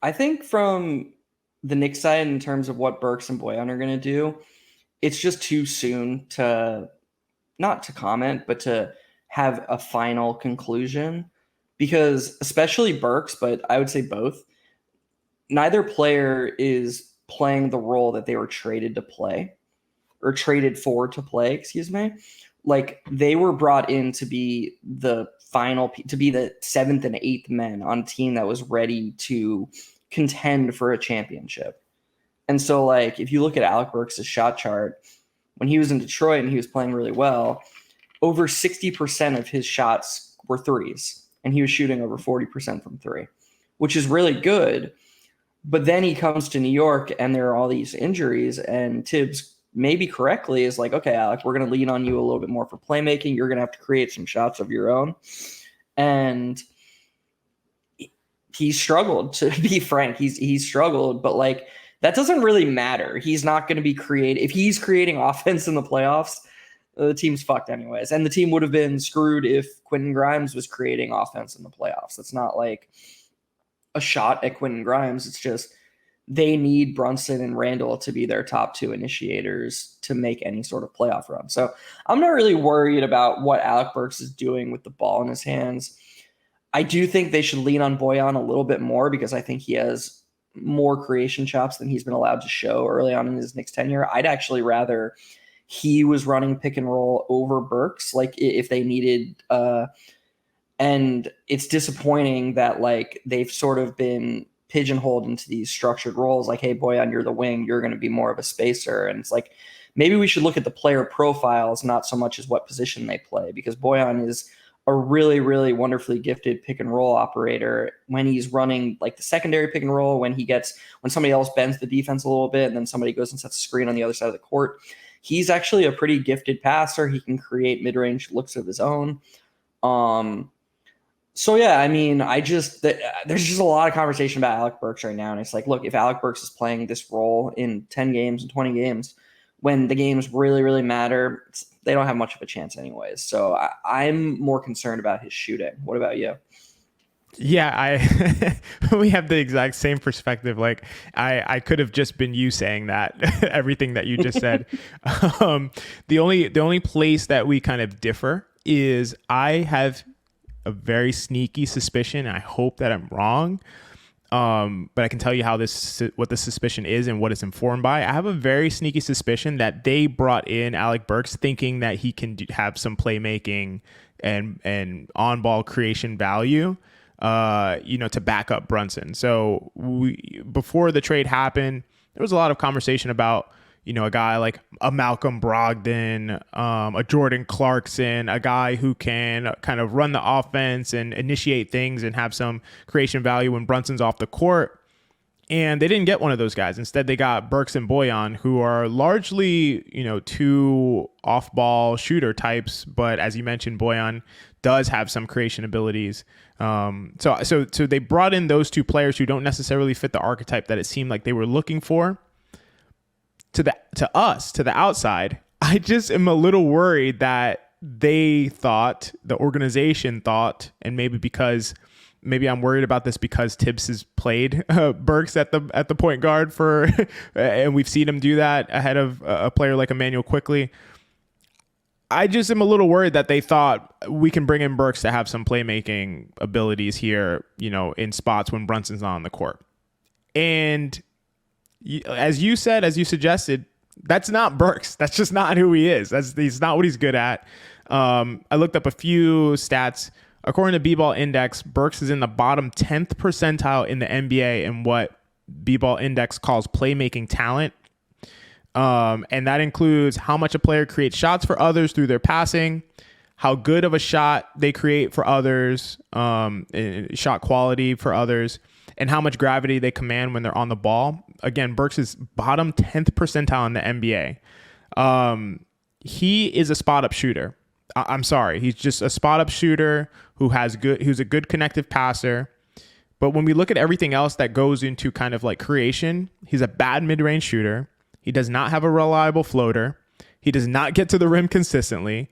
I think from the Knicks side, in terms of what Burks and Boyan are going to do, it's just too soon to not to comment, but to have a final conclusion. Because especially Burks, but I would say both, neither player is playing the role that they were traded to play or traded for to play, excuse me. Like they were brought in to be the to be the seventh and eighth men on a team that was ready to contend for a championship. And so, like, if you look at Alec Burks' shot chart, when he was in Detroit and he was playing really well, over 60% of his shots were threes, and he was shooting over 40% from three, which is really good. But then he comes to New York, and there are all these injuries, and Tibbs, maybe correctly, is like, okay, Alec, we're going to lean on you a little bit more for playmaking. You're going to have to create some shots of your own. And he struggled, to be frank. He's struggled, but like that doesn't really matter. He's not going to be creative. If he's creating offense in the playoffs, the team's fucked anyways. And the team would have been screwed if Quentin Grimes was creating offense in the playoffs. It's not like a shot at Quentin Grimes. It's just they need Brunson and Randall to be their top two initiators to make any sort of playoff run. So I'm not really worried about what Alec Burks is doing with the ball in his hands. I do think they should lean on Boyan a little bit more because I think he has more creation chops than he's been allowed to show early on in his Knicks tenure. I'd actually rather he was running pick and roll over Burks, like if they needed. And it's disappointing that like they've sort of been pigeonholed into these structured roles. Like, hey, Boyan, you're the wing. You're going to be more of a spacer. And it's like maybe we should look at the player profiles, not so much as what position they play, because Boyan is a really, really wonderfully gifted pick and roll operator when he's running like the secondary pick and roll, when somebody else bends the defense a little bit and then somebody goes and sets a screen on the other side of the court. He's actually a pretty gifted passer. He can create mid-range looks of his own. So yeah, I mean, there's just a lot of conversation about Alec Burks right now. And it's like, look, if Alec Burks is playing this role in 10 games and 20 games, when the games really, really matter, they don't have much of a chance anyways. So I'm more concerned about his shooting. What about you? Yeah, we have the exact same perspective. Like I could have just been you saying that everything that you just said. The only place that we kind of differ is I have a very sneaky suspicion. I hope that I'm wrong. But I can tell you what the suspicion is and what it's informed by. I have a very sneaky suspicion that they brought in Alec Burks thinking that he can have some playmaking and on-ball creation value, to back up Brunson. So before the trade happened, there was a lot of conversation about, a guy like a Malcolm Brogdon, a Jordan Clarkson, a guy who can kind of run the offense and initiate things and have some creation value when Brunson's off the court. And they didn't get one of those guys. Instead, they got Burks and Boyan, who are largely, two off-ball shooter types. But as you mentioned, Boyan does have some creation abilities. So they brought in those two players who don't necessarily fit the archetype that it seemed like they were looking for. To the outside, I just am a little worried that the organization thought, and maybe I'm worried about this because Tibbs has played Burks at the point guard and we've seen him do that ahead of a player like Emmanuel Quickley. I just am a little worried that they thought we can bring in Burks to have some playmaking abilities here, in spots when Brunson's not on the court. And as you suggested, that's not Burks. That's just not who he is. He's not what he's good at. I looked up a few stats. According to B-Ball Index, Burks is in the bottom 10th percentile in the NBA in what B-Ball Index calls playmaking talent. And that includes how much a player creates shots for others through their passing, how good of a shot they create for others, shot quality for others, and how much gravity they command when they're on the ball. Again, Burks is bottom 10th percentile in the NBA. He is a spot-up shooter. I'm sorry. He's just a spot-up shooter who's a good connective passer. But when we look at everything else that goes into kind of like creation, he's a bad mid-range shooter. He does not have a reliable floater. He does not get to the rim consistently.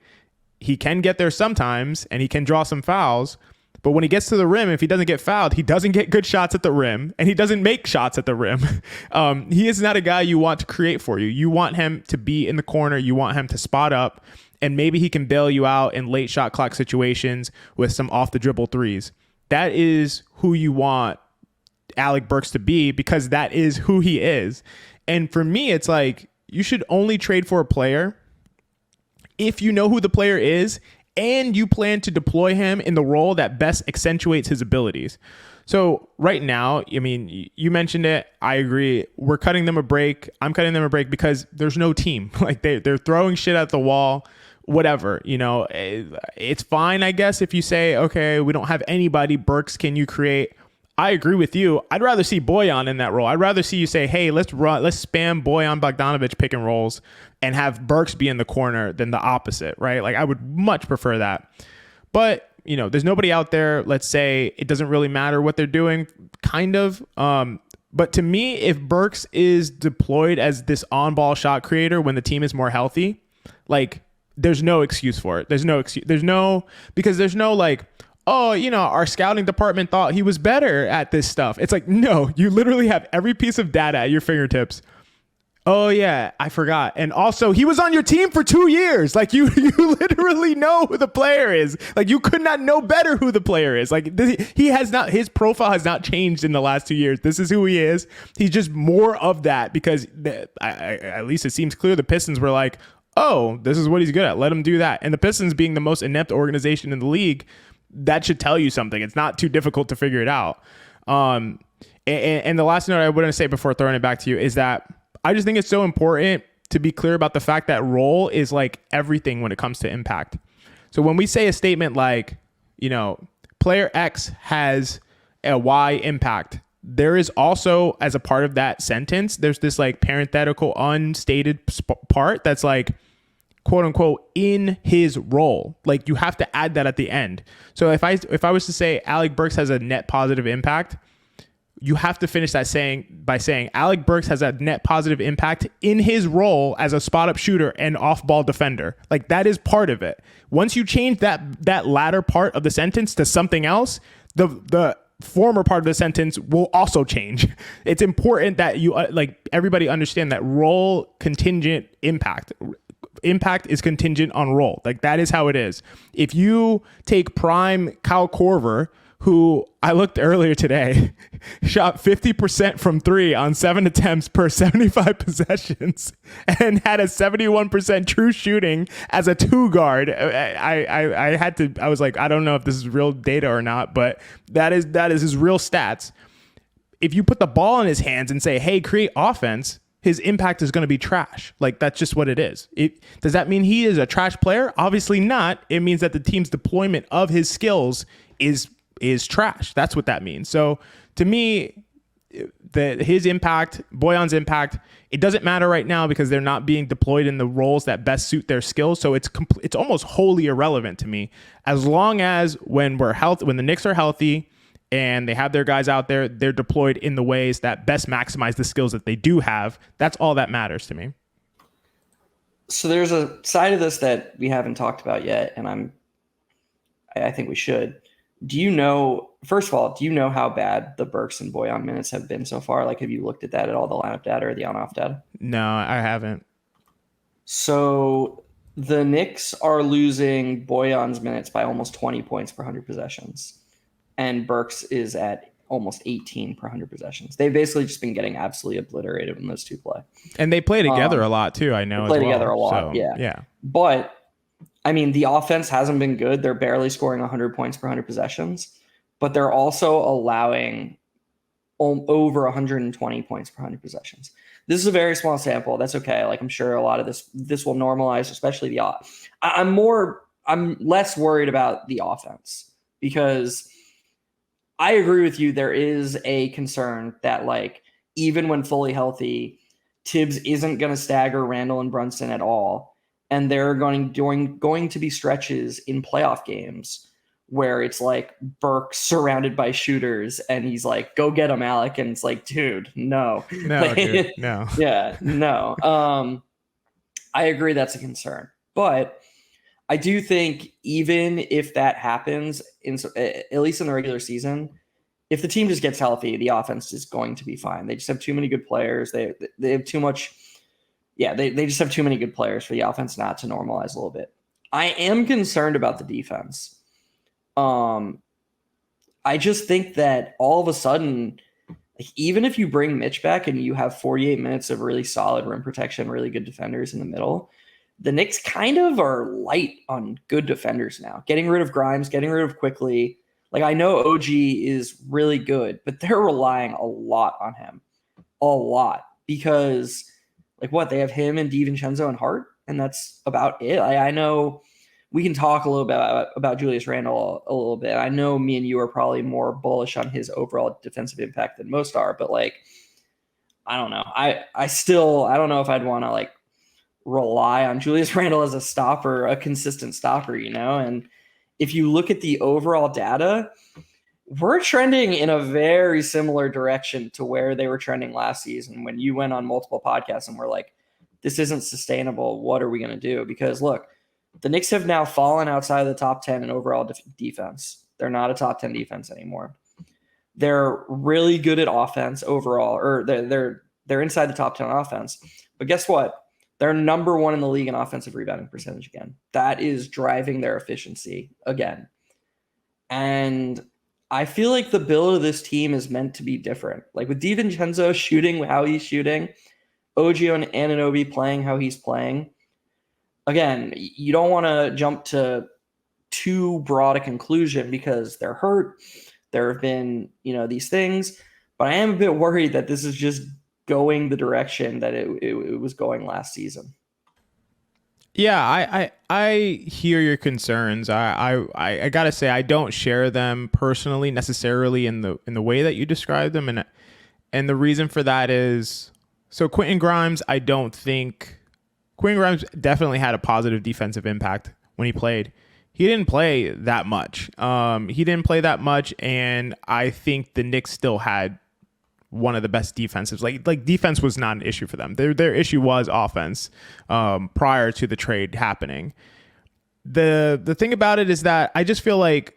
He can get there sometimes, and he can draw some fouls, But when he gets to the rim, if he doesn't get fouled, he doesn't get good shots at the rim, and he doesn't make shots at the rim. He is not a guy you want to create for you. You want him to be in the corner. You want him to spot up, and maybe he can bail you out in late shot clock situations with some off the dribble threes. That is who you want Alec Burks to be, because that is who he is. And for me, it's like, you should only trade for a player if you know who the player is and you plan to deploy him in the role that best accentuates his abilities. So right now, I mean, you mentioned it. I agree. We're cutting them a break. I'm cutting them a break because there's no team. Like they're throwing shit at the wall, whatever. It's fine, I guess, if you say, okay, we don't have anybody. Burks, can you create? I agree with you. I'd rather see Bojan in that role. Let's spam Bojan Bogdanovic pick and rolls and have Burks be in the corner than the opposite, right? Like, I would much prefer that. But, there's nobody out there. Let's say it doesn't really matter what they're doing, kind of. But to me, if Burks is deployed as this on-ball shot creator when the team is more healthy, like, there's no excuse for it. There's no excuse. Because there's no like, oh, our scouting department thought he was better at this stuff. It's like, no, you literally have every piece of data at your fingertips. Oh yeah, I forgot. And also, he was on your team for 2 years. Like, you literally know who the player is. Like, you could not know better who the player is. Like, his profile has not changed in the last 2 years. This is who he is. He's just more of that because at least it seems clear the Pistons were like, oh, this is what he's good at. Let him do that. And the Pistons being the most inept organization in the league, that should tell you something. It's not too difficult to figure it out. And the last note I want to say before throwing it back to you is that I just think it's so important to be clear about the fact that role is like everything when it comes to impact. So when we say a statement like, player X has a Y impact, there is also, as a part of that sentence, there's this like parenthetical unstated part that's like, quote unquote, in his role. Like, you have to add that at the end. So if I was to say Alec Burks has a net positive impact, you have to finish that by saying Alec Burks has a net positive impact in his role as a spot up shooter and off ball defender. Like, that is part of it. Once you change that latter part of the sentence to something else, the former part of the sentence will also change. It's important that you everybody understand that role contingent impact is contingent on role. Like, that is how it is. If you take prime Kyle Korver, who I looked earlier today, shot 50% from 3 on 7 attempts per 75 possessions and had a 71% true shooting as a 2 guard. I was like, I don't know if this is real data or not, but that is his real stats. If you put the ball in his hands and say, hey, create offense, his impact is going to be trash. Like, that's just what it is. Does that mean he is a trash player? Obviously not. It means that the team's deployment of his skills is trash. That's what that means. So to me, his impact, Bojan's impact, it doesn't matter right now because they're not being deployed in the roles that best suit their skills. So it's almost wholly irrelevant to me. As long as when the Knicks are healthy and they have their guys out there, they're deployed in the ways that best maximize the skills that they do have. That's all that matters to me. So there's a side of this that we haven't talked about yet, and I think we should. First of all, do you know how bad the Burks and Bojan minutes have been so far? Like, have you looked at that at all, the lineup data or the on-off data? No, I haven't. So the Knicks are losing Bojan's minutes by almost 20 points per 100 possessions, and Burks is at almost 18 per 100 possessions. They've basically just been getting absolutely obliterated when those two play. And they play together a lot too, I know. They play together a lot, yeah. But I mean, the offense hasn't been good. They're barely scoring 100 points per 100 possessions, but they're also allowing over 120 points per 100 possessions. This is a very small sample. That's okay. Like, I'm sure a lot of this will normalize, especially I'm less worried about the offense because I agree with you. There is a concern that, like, even when fully healthy, Tibbs isn't going to stagger Randall and Brunson at all. And there are going to be stretches in playoff games where it's like Burke surrounded by shooters and he's like, go get him, Alec. And it's like, dude, no. No, dude, no. Yeah, no. I agree that's a concern. But I do think even if that happens, at least in the regular season, if the team just gets healthy, the offense is going to be fine. They just have too many good players. They have too much. Yeah, they just have too many good players for the offense not to normalize a little bit. I am concerned about the defense. I just think that all of a sudden, like, even if you bring Mitch back and you have 48 minutes of really solid rim protection, really good defenders in the middle, the Knicks kind of are light on good defenders now. Getting rid of Grimes, getting rid of Quickly. Like, I know OG is really good, but they're relying a lot on him. A lot. Because, like, what? They have him and DiVincenzo and Hart, and that's about it. I know we can talk a little bit about Julius Randle a little bit. I know me and you are probably more bullish on his overall defensive impact than most are, but, like, I don't know. I don't know if I'd want to, like, rely on Julius Randle as a stopper, a consistent stopper, and if you look at the overall data, we're trending in a very similar direction to where they were trending last season when you went on multiple podcasts and were like, this isn't sustainable. What are we going to do? Because look, the Knicks have now fallen outside of the top 10 in overall defense. They're not a top 10 defense anymore. They're really good at offense overall, or they're inside the top 10 offense. But guess what? They're number one in the league in offensive rebounding percentage again. That is driving their efficiency again. And I feel like the build of this team is meant to be different. Like with DiVincenzo shooting how he's shooting, OG and Anunoby playing how he's playing. Again, you don't want to jump to too broad a conclusion because they're hurt. There have been, these things. But I am a bit worried that this is just going the direction that it was going last season. Yeah, I hear your concerns. I gotta say I don't share them personally necessarily in the way that you describe them, and the reason for that is so Quentin Grimes. I don't think Quentin Grimes definitely had a positive defensive impact when he played. He didn't play that much. And I think the Knicks still had one of the best defenses. Like defense was not an issue for them. Their issue was offense prior to the trade happening. The thing about it is that I just feel like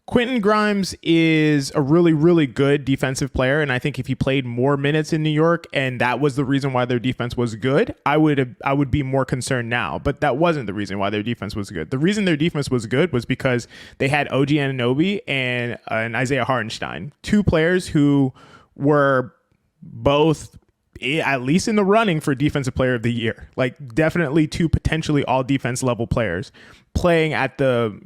Quentin Grimes is a really, really good defensive player, and I think if he played more minutes in New York and that was the reason why their defense was good, I would be more concerned now. But that wasn't the reason why their defense was good. The reason their defense was good was because they had OG Anunoby and Isaiah Hartenstein, two players who were both at least in the running for Defensive Player of the Year. Like definitely two potentially all defense level players playing at the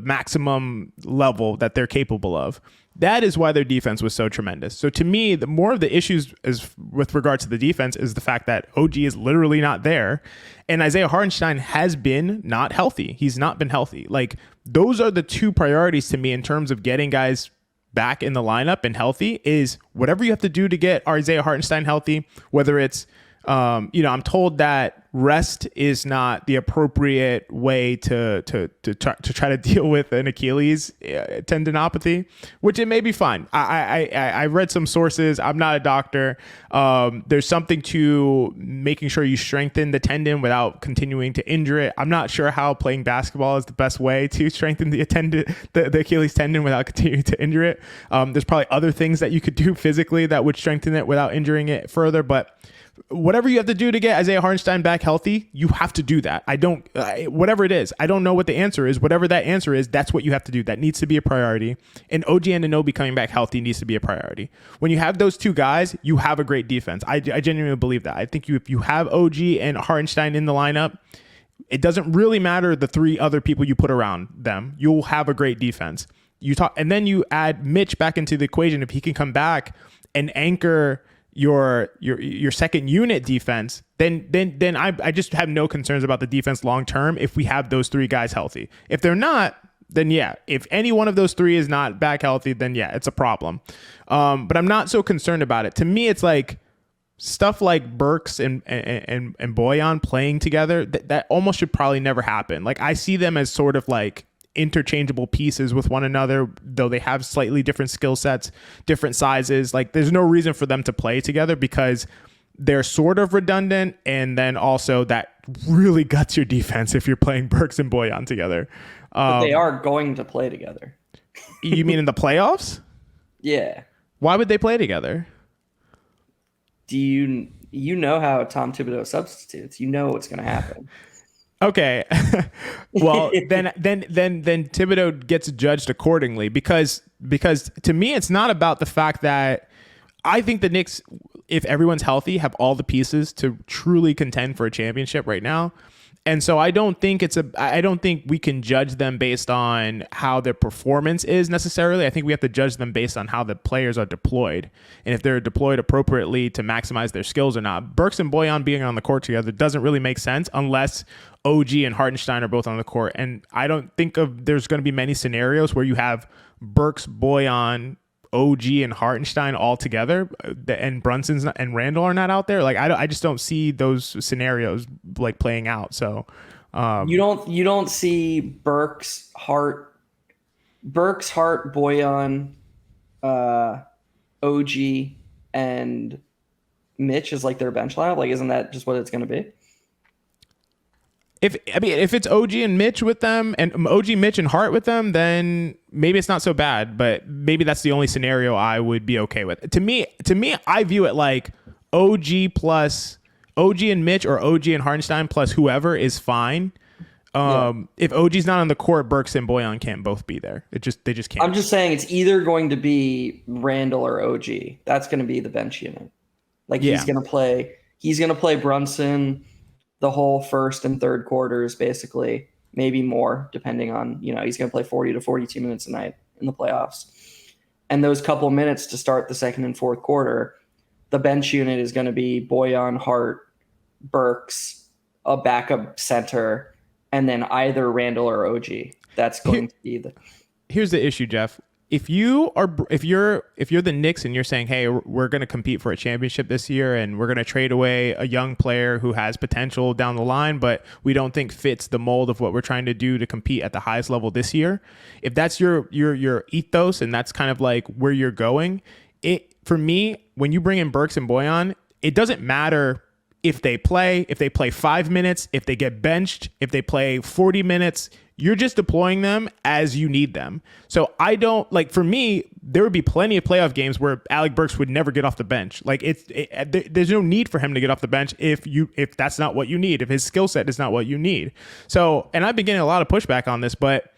maximum level that they're capable of. That is why their defense was so tremendous. So to me, the more of the issues is with regard to the defense is the fact that OG is literally not there. And Isaiah Hartenstein has been not healthy. He's not been healthy. Like those are the two priorities to me in terms of getting guys back in the lineup and healthy is whatever you have to do to get Isaiah Hartenstein healthy, whether it's, I'm told that rest is not the appropriate way to try to deal with an Achilles tendinopathy, which it may be fine. I read some sources. I'm not a doctor. There's something to making sure you strengthen the tendon without continuing to injure it. I'm not sure how playing basketball is the best way to strengthen the Achilles tendon without continuing to injure it. There's probably other things that you could do physically that would strengthen it without injuring it further, but whatever you have to do to get Isaiah Hartenstein back healthy, you have to do that. Whatever it is, I don't know what the answer is. Whatever that answer is, that's what you have to do. That needs to be a priority. And OG Anunoby coming back healthy needs to be a priority. When you have those two guys, you have a great defense. I genuinely believe that. I think if you have OG and Hartenstein in the lineup, it doesn't really matter the three other people you put around them. You'll have a great defense. And then you add Mitch back into the equation if he can come back and anchor your second unit defense, then I just have no concerns about the defense long term if we have those three guys healthy. If they're not, then yeah, if any one of those three is not back healthy, then yeah, it's a problem. But I'm not so concerned about it. To me, it's like stuff like Burks and Bojan playing together, that almost should probably never happen. Like I see them as sort of like interchangeable pieces with one another, though they have slightly different skill sets, different sizes. Like there's no reason for them to play together because they're sort of redundant, and then also that really guts your defense if you're playing Burks and Bojan together. But they are going to play together. You mean in the playoffs? Yeah. Why would they play together? Do you know how Tom Thibodeau substitutes? You know what's going to happen. Okay. Well, then Thibodeau gets judged accordingly because to me it's not about the fact that I think the Knicks, if everyone's healthy, have all the pieces to truly contend for a championship right now. And so I don't think we can judge them based on how their performance is necessarily. I think we have to judge them based on how the players are deployed and if they're deployed appropriately to maximize their skills or not. Burks and Bojan being on the court together doesn't really make sense unless OG and Hartenstein are both on the court. And I don't think there's going to be many scenarios where you have Burks, Bojan, OG and Hartenstein all together, and Brunson's and Randall are not out there. Like I just don't see those scenarios like playing out. So you don't see Burks, Hart, Bojan, OG, and Mitch is like their bench lineup. Like, isn't that just what it's going to be? If it's OG and Mitch with them, and OG, Mitch, and Hart with them, then maybe it's not so bad. But maybe that's the only scenario I would be okay with. To me, I view it like OG plus OG and Mitch, or OG and Hartenstein plus whoever is fine. If OG's not on the court, Burks and Bojan can't both be there. They just can't. I'm just saying it's either going to be Randall or OG. That's going to be the bench unit. Like he's going to play Brunson the whole first and third quarters, basically, maybe more, depending on, he's going to play 40 to 42 minutes a night in the playoffs. And those couple minutes to start the second and fourth quarter, the bench unit is going to be Bojan, Hart, Burks, a backup center, and then either Randall or OG. That's going to be Here's the issue, Geoff. If you're the Knicks and you're saying, hey, we're going to compete for a championship this year and we're going to trade away a young player who has potential down the line, but we don't think fits the mold of what we're trying to do to compete at the highest level this year. If that's your ethos and that's kind of like where you're going, for me, when you bring in Burks and Bojan, it doesn't matter if they play 5 minutes, if they get benched, if they play 40 minutes. You're just deploying them as you need them. So I don't for me, there would be plenty of playoff games where Alec Burks would never get off the bench. Like there's no need for him to get off the bench if that's not what you need, if his skill set is not what you need. So, and I've been getting a lot of pushback on this, but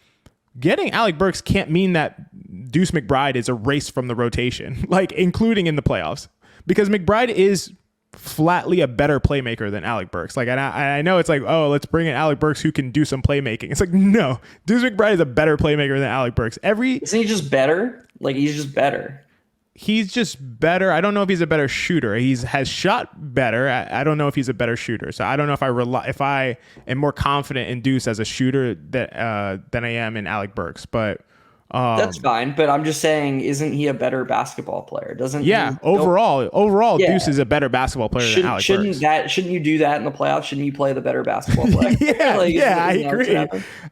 getting Alec Burks can't mean that Deuce McBride is erased from the rotation, like including in the playoffs, because McBride is flatly a better playmaker than Alec Burks. Like, and I know it's like, oh, let's bring in Alec Burks who can do some playmaking. It's like, no, Deuce McBride is a better playmaker than Alec Burks. Isn't he just better? Like, he's just better. He's just better. I don't know if he's a better shooter. Has shot better. I don't know if he's a better shooter. So I don't know if I am more confident in Deuce as a shooter than I am in Alec Burks. But that's fine, but I'm just saying, isn't he a better basketball player? Overall, Deuce is a better basketball player than Alec Burks. Shouldn't you do that in the playoffs? Shouldn't you play the better basketball player?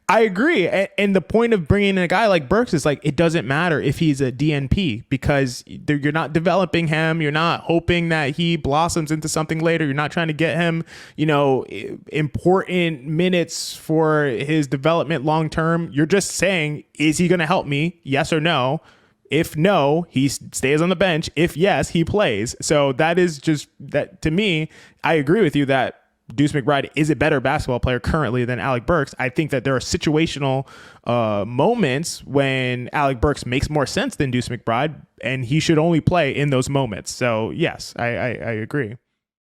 I agree. And the point of bringing in a guy like Burks is like, it doesn't matter if he's a DNP because you're not developing him. You're not hoping that he blossoms into something later. You're not trying to get him, important minutes for his development long term. You're just saying, is he going to help me? Yes or no? If no, he stays on the bench. If yes, he plays. So that is just that. To me, I agree with you that Deuce McBride is a better basketball player currently than Alec Burks. I think that there are situational moments when Alec Burks makes more sense than Deuce McBride, and he should only play in those moments. So yes, I agree.